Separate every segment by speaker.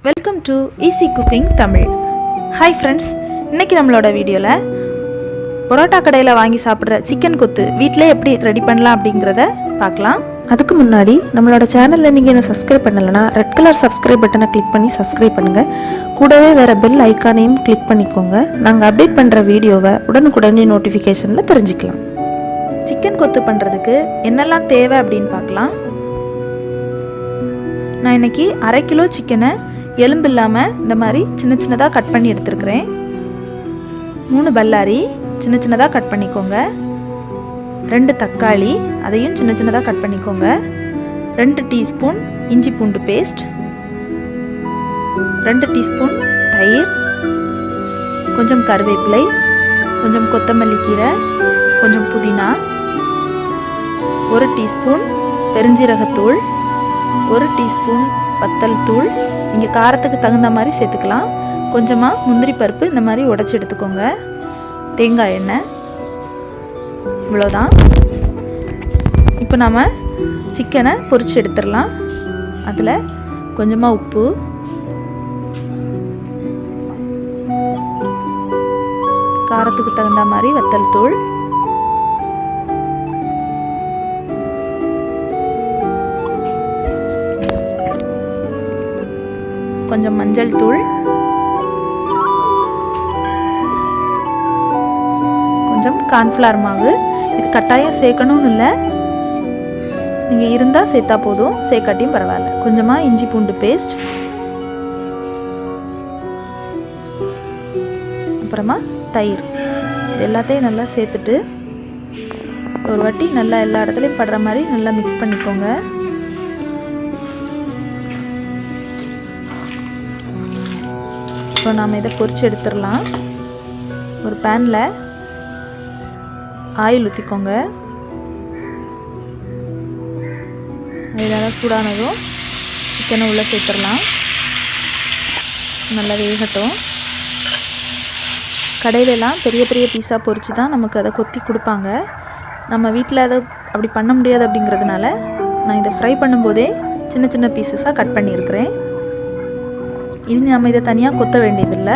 Speaker 1: Welcome to easy cooking Tamil. Hi friends, இன்றைக்கி நம்மளோட வீடியோவில் பரோட்டா கடையில் வாங்கி சாப்பிட்ற சிக்கன் கொத்து வீட்டிலே எப்படி ரெடி பண்ணலாம் அப்படிங்கிறத பார்க்கலாம். அதுக்கு முன்னாடி நம்மளோட சேனலில் நீங்கள் என்ன சப்ஸ்கிரைப் பண்ணலைன்னா ரெட் கலர் சப்ஸ்கிரைப் பட்டனை கிளிக் பண்ணி சப்ஸ்கிரைப் பண்ணுங்கள். கூடவே வேறு பெல் ஐக்கானையும் கிளிக் பண்ணிக்கோங்க. நாங்கள் அப்டேட் பண்ணுற வீடியோவை உடனுக்குடனே நோட்டிஃபிகேஷனில் தெரிஞ்சுக்கலாம். சிக்கன் கொத்து பண்ணுறதுக்கு என்னெல்லாம் தேவை அப்படின்னு பார்க்கலாம். நான் இன்றைக்கி 1/2 கிலோ சிக்கனை எலும்பு இல்லாமல் இந்த மாதிரி சின்ன சின்னதாக கட் பண்ணி எடுத்துருக்கிறேன். 3 பல்லாரி சின்ன சின்னதாக கட் பண்ணிக்கோங்க. 2 தக்காளி அதையும் சின்ன சின்னதாக கட் பண்ணிக்கோங்க. 2 டீஸ்பூன் இஞ்சி பூண்டு பேஸ்ட், 2 டீஸ்பூன் தயிர், கொஞ்சம் கருவேப்பிலை, கொஞ்சம் கொத்தமல்லி கீரை, கொஞ்சம் புதினா, 1 டீஸ்பூன் பெருஞ்சீரகத்தூள், 1 டீஸ்பூன் வத்தல் தூள், நீங்கள் காரத்துக்கு தகுந்த மாதிரி சேர்த்துக்கலாம். கொஞ்சமாக முந்திரி பருப்பு இந்த மாதிரி உடச்சி எடுத்துக்கோங்க. தேங்காய் எண்ணெய், இவ்வளோதான். இப்போ நாம் சிக்கனை பொரித்து எடுத்துடலாம். அதில் கொஞ்சமாக உப்பு, காரத்துக்கு தகுந்த மாதிரி வத்தல் தூள், கொஞ்சம் மஞ்சள் தூள், கொஞ்சம் கார்ன்ஃப்ளவர் மாவு. இது கட்டாயம் சேர்க்கணும்னு இல்லை, நீங்கள் இருந்தால் சேர்த்தா போதும், சேர்க்காட்டியும் பரவாயில்ல. கொஞ்சமாக இஞ்சி பூண்டு பேஸ்ட், அப்புறமா தயிர். இது எல்லாத்தையும் நல்லா சேர்த்துட்டு ஒரு வாட்டி நல்லா எல்லா இடத்துலையும் படுற மாதிரி நல்லா மிக்ஸ் பண்ணிக்கோங்க. இப்போ நாம் இதை பொரித்து எடுத்துடலாம். ஒரு பேனில் ஆயில் ஊற்றிக்கோங்க. இதெல்லாம் சூடானதும் சிக்கனை உள்ளே சேர்த்துடலாம். நல்லா வேகட்டும். கடையிலலாம் பெரிய பெரிய பீஸாக பொரித்து தான் நமக்கு அதை கொத்தி கொடுப்பாங்க. நம்ம வீட்டில் அதை அப்படி பண்ண முடியாது. அப்படிங்கிறதுனால நான் இதை ஃப்ரை பண்ணும்போதே சின்ன சின்ன பீசஸாக கட் பண்ணியிருக்கிறேன். இனி நம்ம இதை தனியாக கொத்த வேண்டியதில்லை.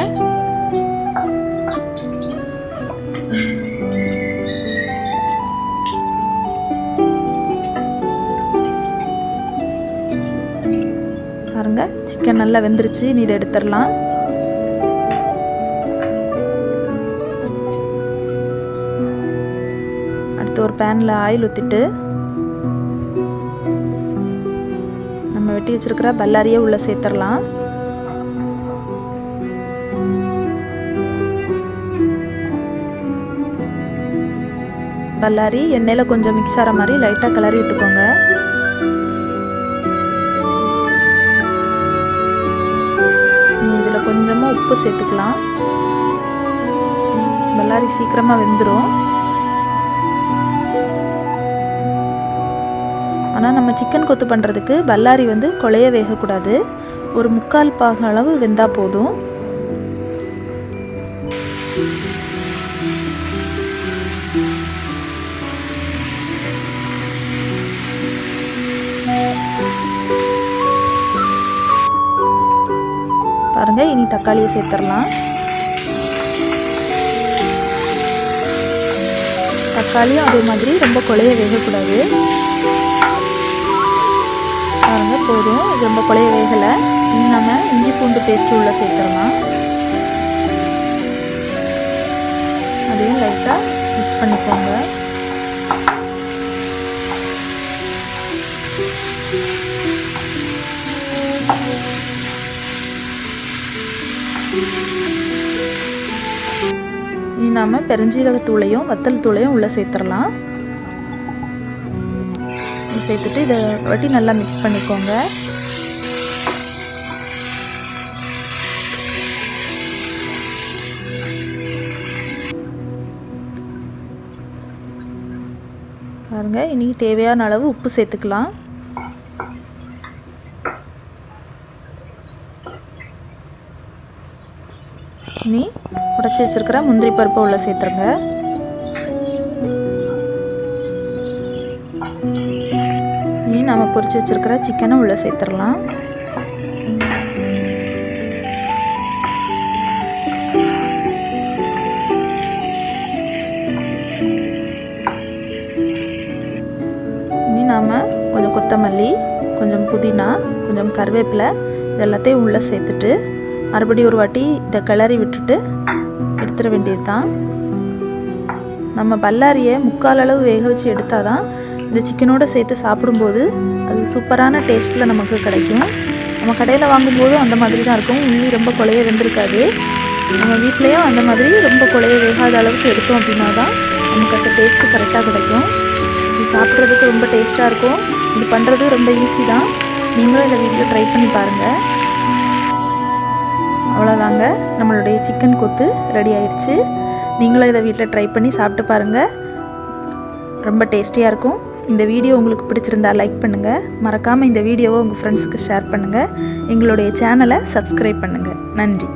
Speaker 1: பாருங்க, சிக்கன் நல்லா வெந்துருச்சு. நீ இதை எடுத்துடலாம். அடுத்து ஒரு பேனில் ஆயில் ஊற்றிட்டு நம்ம வெட்டி வச்சிருக்கிற பல்லாரியை உள்ளே சேர்த்துடலாம். பல்லாரி எண்ணெயில் கொஞ்சம் மிக்ஸ் ஆகிற மாதிரி லைட்டாக கிளறி விட்டுக்கோங்க. இதில் கொஞ்சமாக உப்பு சேர்த்துக்கலாம். பல்லாரி சீக்கிரமாக வெந்துடும். ஆனால் நம்ம சிக்கன் கொத்து பண்ணுறதுக்கு பல்லாரி குழைய வேகக்கூடாது. ஒரு 3/4 பாகு அளவு வெந்தால் போதும். பாருங்க, இனி தக்காளியை சேர்த்துடலாம். தக்காளியும் அதே மாதிரி ரொம்ப குழைய வேகக்கூடாது. பாருங்க, போதும். இது ரொம்ப குழைய வேகலை. இனி நம்ம இஞ்சி பூண்டு பேஸ்ட் உள்ள சேர்த்துடலாம். அதையும் லைட்டாக மிக்ஸ் பண்ணிக்கோங்க. இனி நாம் பெருஞ்சீரகத்தூளையும் வத்தல் தூளையும் உள்ளே சேர்த்துடலாம். சேர்த்துட்டு இதை வட்டி நல்லா மிக்ஸ் பண்ணிக்கோங்க. பாருங்க, இனி தேவையான அளவு உப்பு சேர்த்துக்கலாம். இனி உடைச்சி வச்சிருக்கிற முந்திரி பருப்பை உள்ள சேர்த்துருங்க. இனி நம்ம பொரிச்சு வச்சிருக்கிற சிக்கனை உள்ளே சேர்த்துடலாம். நாம் கொஞ்சம் கொத்தமல்லி, கொஞ்சம் புதினா, கொஞ்சம் கருவேப்பிலை இது எல்லாத்தையும் உள்ளே சேர்த்துட்டு மறுபடியும் ஒரு வாட்டி இதை கிளறி விட்டுட்டு எடுத்துட வேண்டியது தான். நம்ம பல்லாரியை 3/4 அளவு வேக வச்சு எடுத்தால் தான் இந்த சிக்கனோடு சேர்த்து சாப்பிடும்போது அது சூப்பரான டேஸ்ட்டில் நமக்கு கிடைக்கும். நம்ம கடையில் வாங்கும்போதும் அந்த மாதிரி தான் இருக்கும். உள்ளி ரொம்ப குழைய வெந்திருக்காது. நம்ம வீட்லேயும் அந்த மாதிரி ரொம்ப குழைய வேகாத அளவுக்கு எடுத்தோம் அப்படின்னா தான் நமக்கு அந்த டேஸ்ட்டு கரெக்டாக கிடைக்கும். இது சாப்பிட்றதுக்கு ரொம்ப டேஸ்ட்டாக இருக்கும். இது பண்ணுறது ரொம்ப ஈஸி தான். நீங்களும் இதை வீட்டில் ட்ரை பண்ணி பாருங்கள். அவ்வளோதாங்க, நம்மளுடைய சிக்கன் கொத்து ரெடி ஆயிடுச்சு. நீங்களும் இதை வீட்டில் ட்ரை பண்ணி சாப்பிட்டு பாருங்கள். ரொம்ப டேஸ்டியாக இருக்கும். இந்த வீடியோ உங்களுக்கு பிடிச்சிருந்தா லைக் பண்ணுங்கள். மறக்காமல் இந்த வீடியோவை உங்கள் ஃப்ரெண்ட்ஸுக்கு ஷேர் பண்ணுங்கள். எங்களுடைய சேனலை சப்ஸ்கிரைப் பண்ணுங்கள். நன்றி.